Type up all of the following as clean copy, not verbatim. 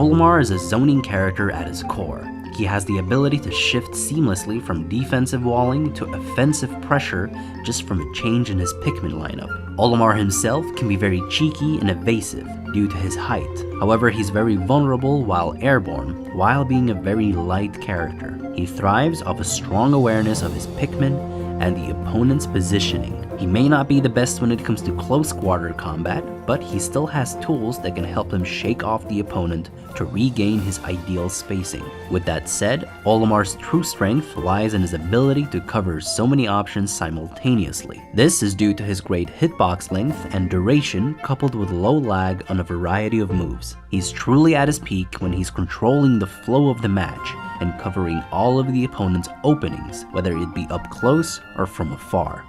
Olimar is a zoning character at his core. He has the ability to shift seamlessly from defensive walling to offensive pressure just from a change in his Pikmin lineup. Olimar himself can be very cheeky and evasive due to his height. However, he's very vulnerable while airborne, while being a very light character. He thrives off a strong awareness of his Pikmin and the opponent's positioning. He may not be the best when it comes to close quarter combat, but he still has tools that can help him shake off the opponent to regain his ideal spacing. With that said, Olimar's true strength lies in his ability to cover so many options simultaneously. This is due to his great hitbox length and duration coupled with low lag on a variety of moves. He's truly at his peak when he's controlling the flow of the match and covering all of the opponent's openings, whether it be up close or from afar.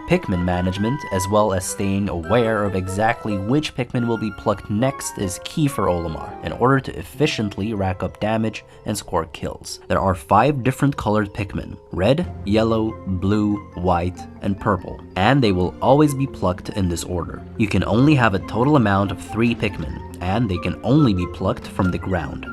Pikmin management, as well as staying aware of exactly which Pikmin will be plucked next, is key for Olimar in order to efficiently rack up damage and score kills. There are 5 different colored Pikmin: red, yellow, blue, white, and purple, and they will always be plucked in this order. You can only have a total amount of 3 Pikmin, and they can only be plucked from the ground.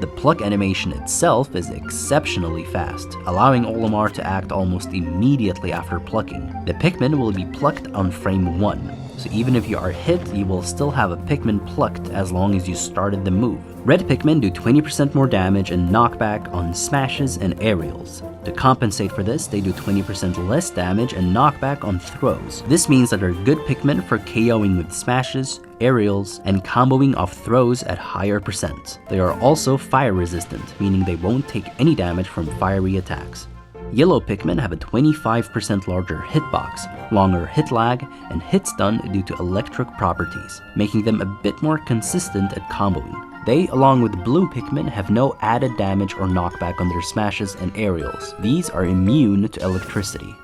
The pluck animation itself is exceptionally fast, allowing Olimar to act almost immediately after plucking. The Pikmin will be plucked on frame 1, so even if you are hit, you will still have a Pikmin plucked as long as you started the move. Red Pikmin do 20% more damage and knockback on smashes and aerials. To compensate for this, they do 20% less damage and knockback on throws. This means that they're good Pikmin for KOing with smashes, aerials, and comboing off throws at higher percent. They are also fire resistant, meaning they won't take any damage from fiery attacks. Yellow Pikmin have a 25% larger hitbox, longer hit lag, and hit stun due to electric properties, making them a bit more consistent at comboing. They, along with blue Pikmin, have no added damage or knockback on their smashes and aerials. These are immune to electricity.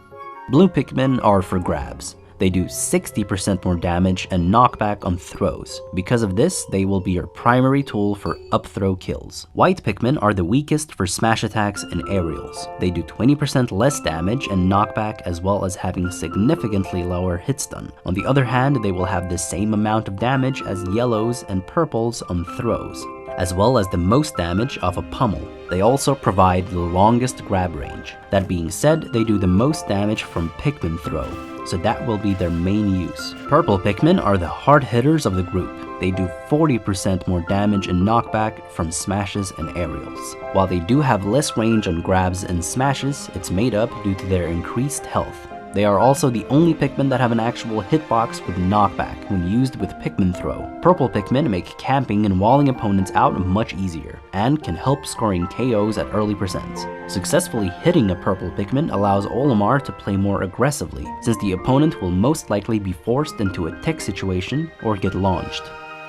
Blue Pikmin are for grabs. They do 60% more damage and knockback on throws. Because of this, they will be your primary tool for up-throw kills. White Pikmin are the weakest for smash attacks and aerials. They do 20% less damage and knockback, as well as having significantly lower hit stun. On the other hand, they will have the same amount of damage as yellows and purples on throws, as well as the most damage off a pummel. They also provide the longest grab range. That being said, they do the most damage from Pikmin throw, so that will be their main use. Purple Pikmin are the hard hitters of the group. They do 40% more damage and knockback from smashes and aerials. While they do have less range on grabs and smashes, it's made up due to their increased health. They are also the only Pikmin that have an actual hitbox with knockback when used with Pikmin throw. Purple Pikmin make camping and walling opponents out much easier, and can help scoring KOs at early percents. Successfully hitting a purple Pikmin allows Olimar to play more aggressively, since the opponent will most likely be forced into a tech situation or get launched.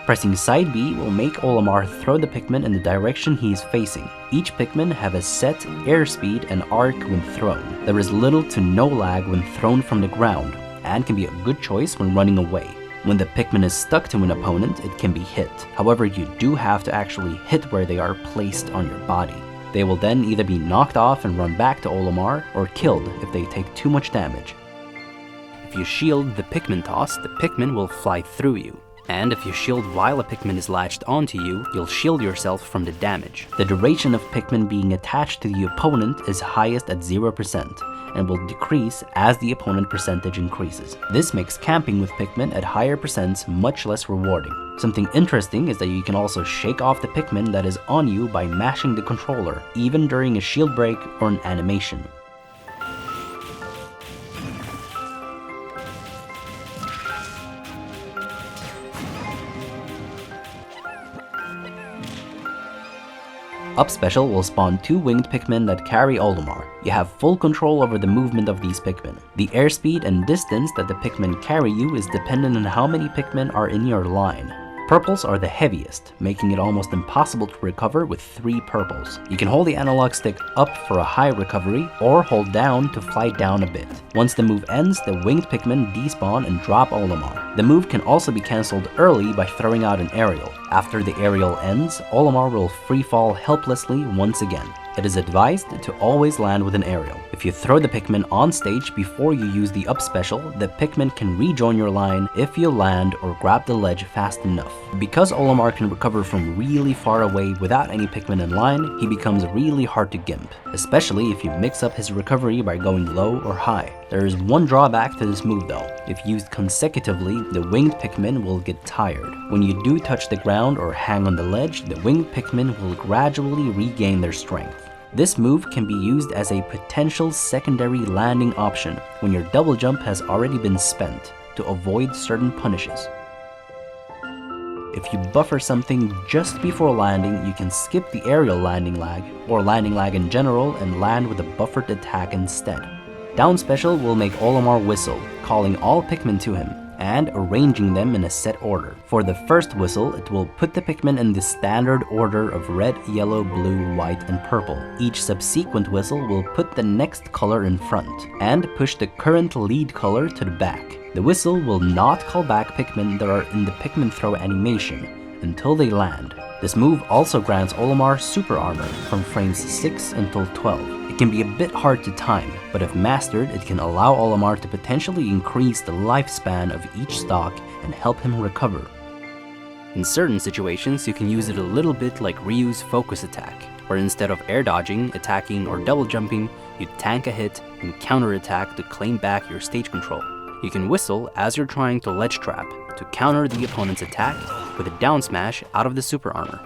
Pressing side B will make Olimar throw the Pikmin in the direction he is facing. Each Pikmin have a set airspeed and arc when thrown. There is little to no lag when thrown from the ground, and can be a good choice when running away. When the Pikmin is stuck to an opponent, it can be hit. However, you do have to actually hit where they are placed on your body. They will then either be knocked off and run back to Olimar, or killed if they take too much damage. If you shield the Pikmin toss, the Pikmin will fly through you. And if you shield while a Pikmin is latched onto you, you'll shield yourself from the damage. The duration of Pikmin being attached to the opponent is highest at 0%, and will decrease as the opponent percentage increases. This makes camping with Pikmin at higher percents much less rewarding. Something interesting is that you can also shake off the Pikmin that is on you by mashing the controller, even during a shield break or an animation. Up Special will spawn 2 winged Pikmin that carry Olimar. You have full control over the movement of these Pikmin. The airspeed and distance that the Pikmin carry you is dependent on how many Pikmin are in your line. Purples are the heaviest, making it almost impossible to recover with 3 purples. You can hold the analog stick up for a high recovery, or hold down to fly down a bit. Once the move ends, the winged Pikmin despawn and drop Olimar. The move can also be cancelled early by throwing out an aerial. After the aerial ends, Olimar will freefall helplessly once again. It is advised to always land with an aerial. If you throw the Pikmin on stage before you use the up special, the Pikmin can rejoin your line if you land or grab the ledge fast enough. Because Olimar can recover from really far away without any Pikmin in line, he becomes really hard to gimp, especially if you mix up his recovery by going low or high. There is one drawback to this move though. If used consecutively, the winged Pikmin will get tired. When you do touch the ground or hang on the ledge, the winged Pikmin will gradually regain their strength. This move can be used as a potential secondary landing option when your double jump has already been spent to avoid certain punishes. If you buffer something just before landing, you can skip the aerial landing lag, or landing lag in general, and land with a buffered attack instead. Down special will make Olimar whistle, calling all Pikmin to him, and arranging them in a set order. For the first whistle, it will put the Pikmin in the standard order of red, yellow, blue, white, and purple. Each subsequent whistle will put the next color in front, and push the current lead color to the back. The whistle will not call back Pikmin that are in the Pikmin throw animation until they land. This move also grants Olimar super armor from frames 6 until 12. It can be a bit hard to time, but if mastered, it can allow Olimar to potentially increase the lifespan of each stock and help him recover. In certain situations, you can use it a little bit like Ryu's focus attack, where instead of air dodging, attacking, or double jumping, you tank a hit and counterattack to claim back your stage control. You can whistle as you're trying to ledge trap to counter the opponent's attack with a down smash out of the super armor.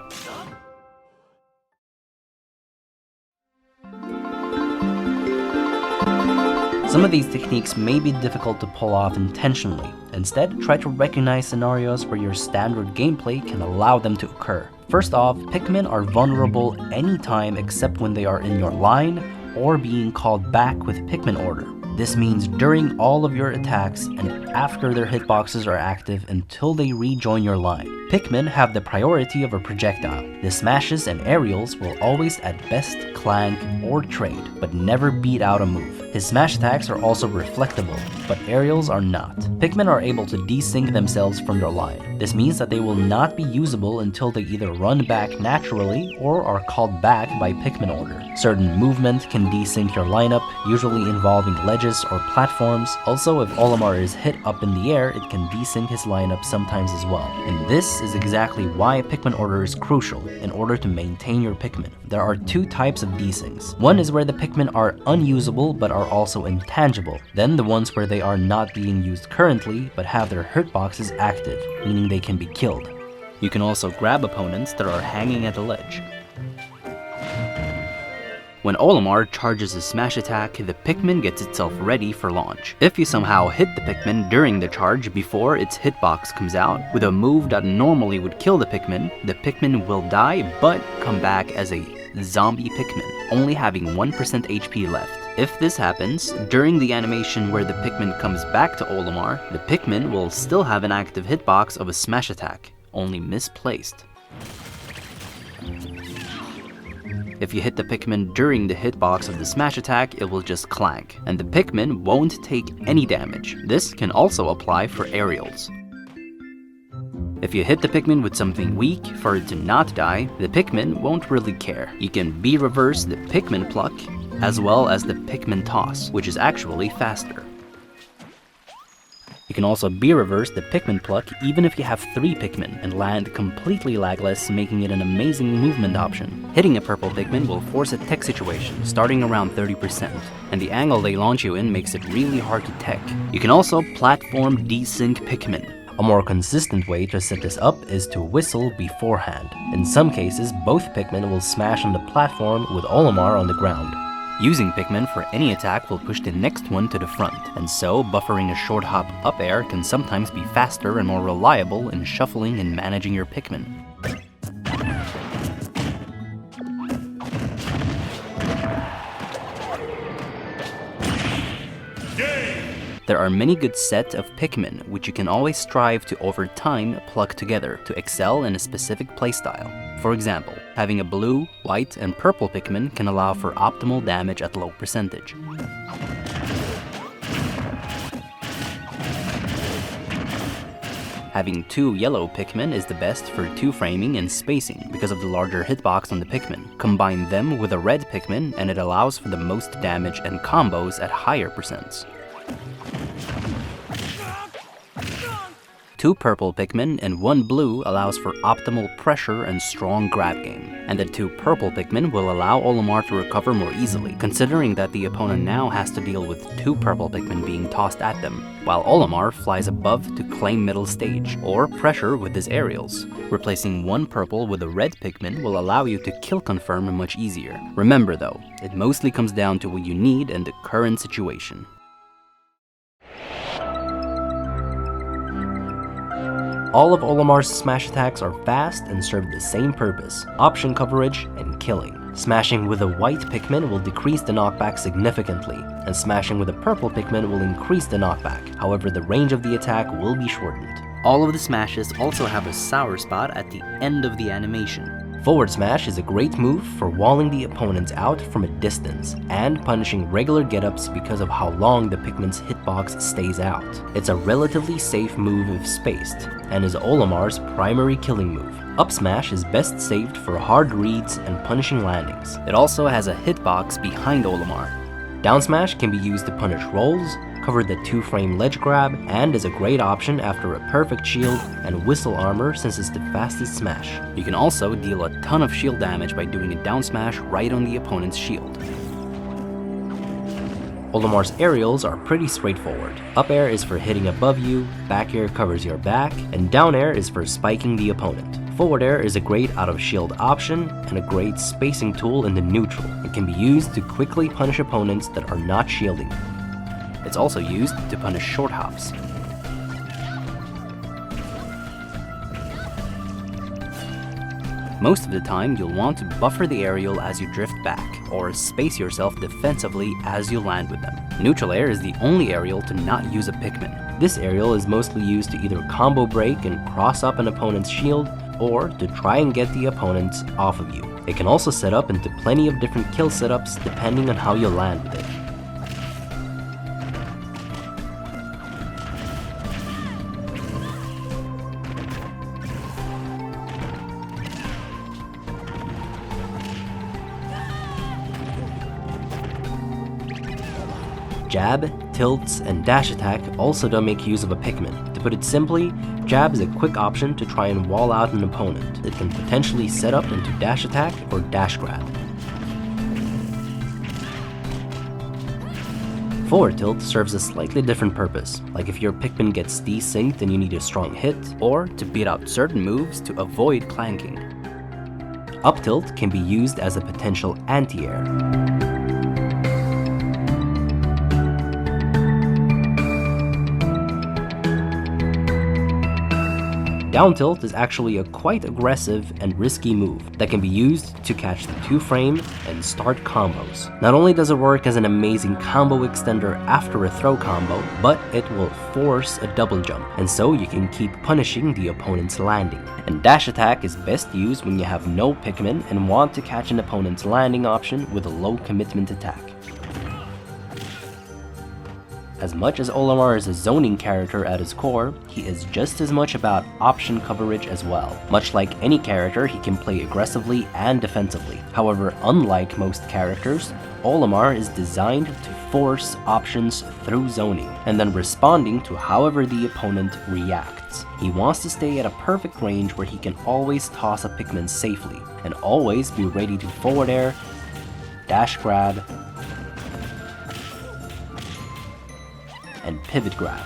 Some of these techniques may be difficult to pull off intentionally. Instead, try to recognize scenarios where your standard gameplay can allow them to occur. First off, Pikmin are vulnerable anytime except when they are in your line or being called back with Pikmin order. This means during all of your attacks and after their hitboxes are active until they rejoin your line. Pikmin have the priority of a projectile. The smashes and aerials will always at best clank or trade, but never beat out a move. His smash attacks are also reflectable, but aerials are not. Pikmin are able to desync themselves from your line. This means that they will not be usable until they either run back naturally or are called back by Pikmin order. Certain movement can desync your lineup, usually involving ledges or platforms. Also, if Olimar is hit up in the air, it can desync his lineup sometimes as well. And this is exactly why Pikmin order is crucial in order to maintain your Pikmin. There are two types of desyncs. One is where the Pikmin are unusable but are also intangible. Then the ones where they are not being used currently but have their hurt boxes active, meaning they can be killed. You can also grab opponents that are hanging at the ledge. When Olimar charges a smash attack, the Pikmin gets itself ready for launch. If you somehow hit the Pikmin during the charge before its hitbox comes out, with a move that normally would kill the Pikmin will die but come back as a zombie Pikmin, only having 1% HP left. If this happens, during the animation where the Pikmin comes back to Olimar, the Pikmin will still have an active hitbox of a smash attack, only misplaced. If you hit the Pikmin during the hitbox of the smash attack, it will just clank, and the Pikmin won't take any damage. This can also apply for aerials. If you hit the Pikmin with something weak for it to not die, the Pikmin won't really care. You can B-reverse the Pikmin pluck, as well as the Pikmin toss, which is actually faster. You can also B-reverse the Pikmin pluck even if you have 3 Pikmin and land completely lagless, making it an amazing movement option. Hitting a purple Pikmin will force a tech situation, starting around 30%, and the angle they launch you in makes it really hard to tech. You can also platform desync Pikmin. A more consistent way to set this up is to whistle beforehand. In some cases, both Pikmin will smash on the platform with Olimar on the ground. Using Pikmin for any attack will push the next one to the front, and so buffering a short hop up air can sometimes be faster and more reliable in shuffling and managing your Pikmin. There are many good sets of Pikmin which you can always strive to over time plug together to excel in a specific playstyle. For example, having a blue, white, and purple Pikmin can allow for optimal damage at low percentage. Having 2 yellow Pikmin is the best for 2-framing and spacing because of the larger hitbox on the Pikmin. Combine them with a red Pikmin and it allows for the most damage and combos at higher percents. 2 purple Pikmin and 1 blue allows for optimal pressure and strong grab game. And the 2 purple Pikmin will allow Olimar to recover more easily, considering that the opponent now has to deal with 2 purple Pikmin being tossed at them, while Olimar flies above to claim middle stage, or pressure with his aerials. Replacing 1 purple with a red Pikmin will allow you to kill confirm much easier. Remember though, it mostly comes down to what you need in the current situation. All of Olimar's smash attacks are fast and serve the same purpose: option coverage and killing. Smashing with a white Pikmin will decrease the knockback significantly, and smashing with a purple Pikmin will increase the knockback. However, the range of the attack will be shortened. All of the smashes also have a sour spot at the end of the animation. Forward smash is a great move for walling the opponents out from a distance and punishing regular get-ups because of how long the Pikmin's hitbox stays out. It's a relatively safe move if spaced, and is Olimar's primary killing move. Up smash is best saved for hard reads and punishing landings. It also has a hitbox behind Olimar. Down smash can be used to punish rolls, cover the 2-frame ledge grab, and is a great option after a perfect shield and whistle armor since it's the fastest smash. You can also deal a ton of shield damage by doing a down smash right on the opponent's shield. Olimar's aerials are pretty straightforward. Up air is for hitting above you, back air covers your back, and down air is for spiking the opponent. Forward air is a great out of shield option and a great spacing tool in the neutral. It can be used to quickly punish opponents that are not shielding. It's also used to punish short hops. Most of the time, you'll want to buffer the aerial as you drift back, or space yourself defensively as you land with them. Neutral air is the only aerial to not use a Pikmin. This aerial is mostly used to either combo break and cross up an opponent's shield, or to try and get the opponents off of you. It can also set up into plenty of different kill setups depending on how you land with it. Jab, tilts, and dash attack also don't make use of a Pikmin. To put it simply, jab is a quick option to try and wall out an opponent. It can potentially set up into dash attack or dash grab. Forward tilt serves a slightly different purpose, like if your Pikmin gets desynced and you need a strong hit, or to beat out certain moves to avoid clanking. Up tilt can be used as a potential anti-air. Down tilt is actually a quite aggressive and risky move that can be used to catch the 2-frame and start combos. Not only does it work as an amazing combo extender after a throw combo, but it will force a double jump, and so you can keep punishing the opponent's landing. And dash attack is best used when you have no Pikmin and want to catch an opponent's landing option with a low commitment attack. As much as Olimar is a zoning character at his core, he is just as much about option coverage as well. Much like any character, he can play aggressively and defensively. However, unlike most characters, Olimar is designed to force options through zoning, and then responding to however the opponent reacts. He wants to stay at a perfect range where he can always toss a Pikmin safely, and always be ready to forward air, dash grab, and pivot grab.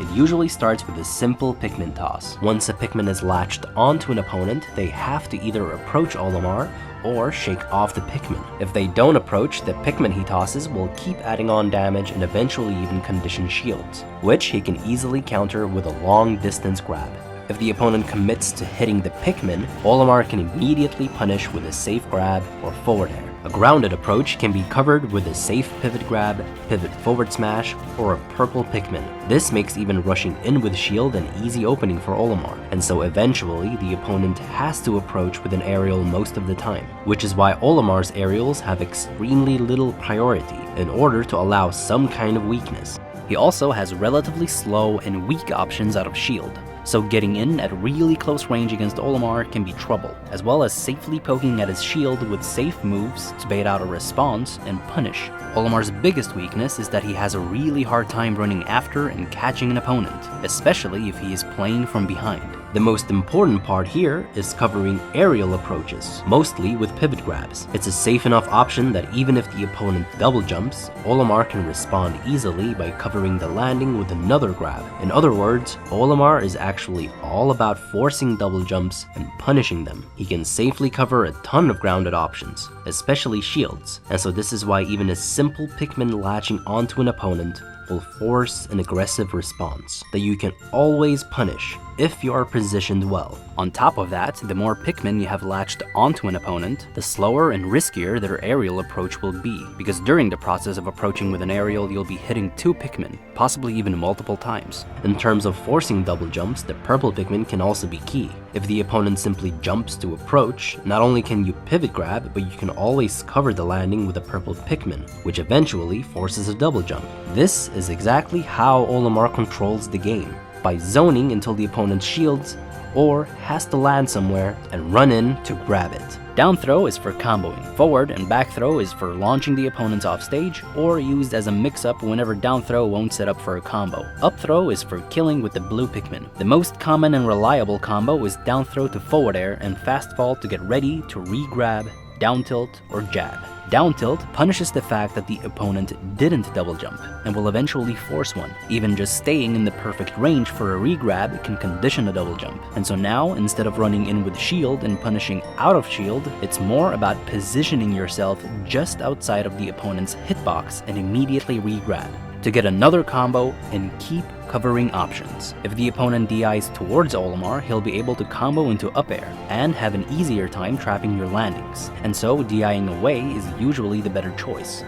It usually starts with a simple Pikmin toss. Once a Pikmin is latched onto an opponent, they have to either approach Olimar or shake off the Pikmin. If they don't approach, the Pikmin he tosses will keep adding on damage and eventually even condition shields, which he can easily counter with a long distance grab. If the opponent commits to hitting the Pikmin, Olimar can immediately punish with a safe grab or forward air. A grounded approach can be covered with a safe pivot grab, pivot forward smash, or a purple Pikmin. This makes even rushing in with shield an easy opening for Olimar, and so eventually the opponent has to approach with an aerial most of the time, which is why Olimar's aerials have extremely little priority in order to allow some kind of weakness. He also has relatively slow and weak options out of shield. so getting in at really close range against Olimar can be trouble, as well as safely poking at his shield with safe moves to bait out a response and punish. Olimar's biggest weakness is that he has a really hard time running after and catching an opponent, especially if he is playing from behind. The most important part here is covering aerial approaches, mostly with pivot grabs. It's a safe enough option that even if the opponent double jumps, Olimar can respond easily by covering the landing with another grab. In other words, Olimar is actually all about forcing double jumps and punishing them. He can safely cover a ton of grounded options, especially shields, and so this is why even a simple Pikmin latching onto an opponent will force an aggressive response that you can always punish if you are positioned well. On top of that, the more Pikmin you have latched onto an opponent, the slower and riskier their aerial approach will be, because during the process of approaching with an aerial, you'll be hitting two Pikmin, possibly even multiple times. In terms of forcing double jumps, the purple Pikmin can also be key. If the opponent simply jumps to approach, not only can you pivot grab, but you can always cover the landing with a purple Pikmin, which eventually forces a double jump. This is exactly how Olimar controls the game, by zoning until the opponent shields or has to land somewhere and run in to grab it. Down throw is for comboing. Forward and back throw is for launching the opponents off stage, or used as a mix-up whenever down throw won't set up for a combo. Up throw is for killing with the blue Pikmin. The most common and reliable combo is down throw to forward air and fast fall to get ready to re-grab, down tilt, or jab. Down tilt punishes the fact that the opponent didn't double jump and will eventually force one. Even just staying in the perfect range for a re-grab can condition a double jump. And so now, instead of running in with shield and punishing out of shield, it's more about positioning yourself just outside of the opponent's hitbox and immediately re-grab to get another combo and keep covering options. If the opponent DIs towards Olimar, he'll be able to combo into up air and have an easier time trapping your landings, and so DIing away is usually the better choice.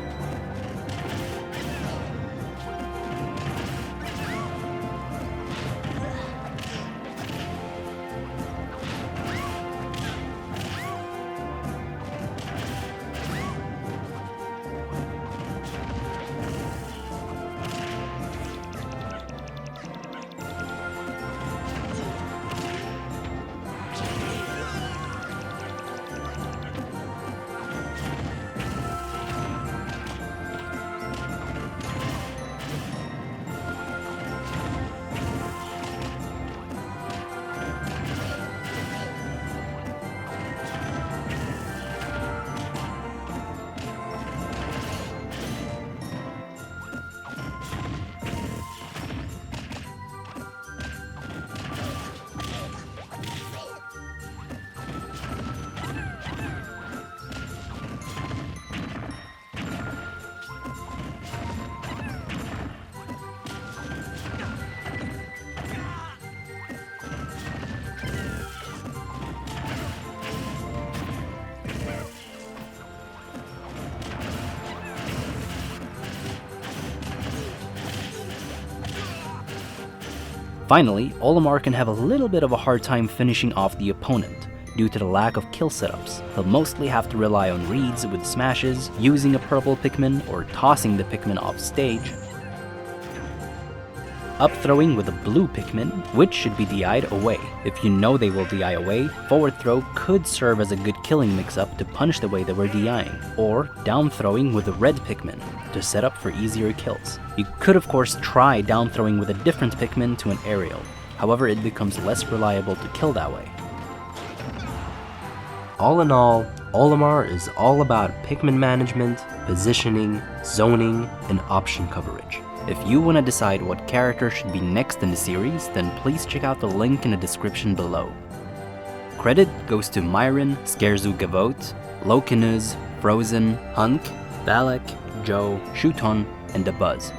Finally, Olimar can have a little bit of a hard time finishing off the opponent due to the lack of kill setups. He'll mostly have to rely on reads with smashes, using a purple Pikmin, or tossing the Pikmin off stage, up throwing with a blue Pikmin, which should be DI'd away. If you know they will DI away, forward throw could serve as a good killing mix-up to punish the way they were DIing, or down throwing with a red Pikmin to set up for easier kills. You could of course try down throwing with a different Pikmin to an aerial, however it becomes less reliable to kill that way. All in all, Olimar is all about Pikmin management, positioning, zoning, and option coverage. If you want to decide what character should be next in the series, then please check out the link in the description below. Credit goes to Myron, ScherzoGavotte, Lokinuz, Frozen, Hunk, Balak, Joe, Shuton, and The Buzz.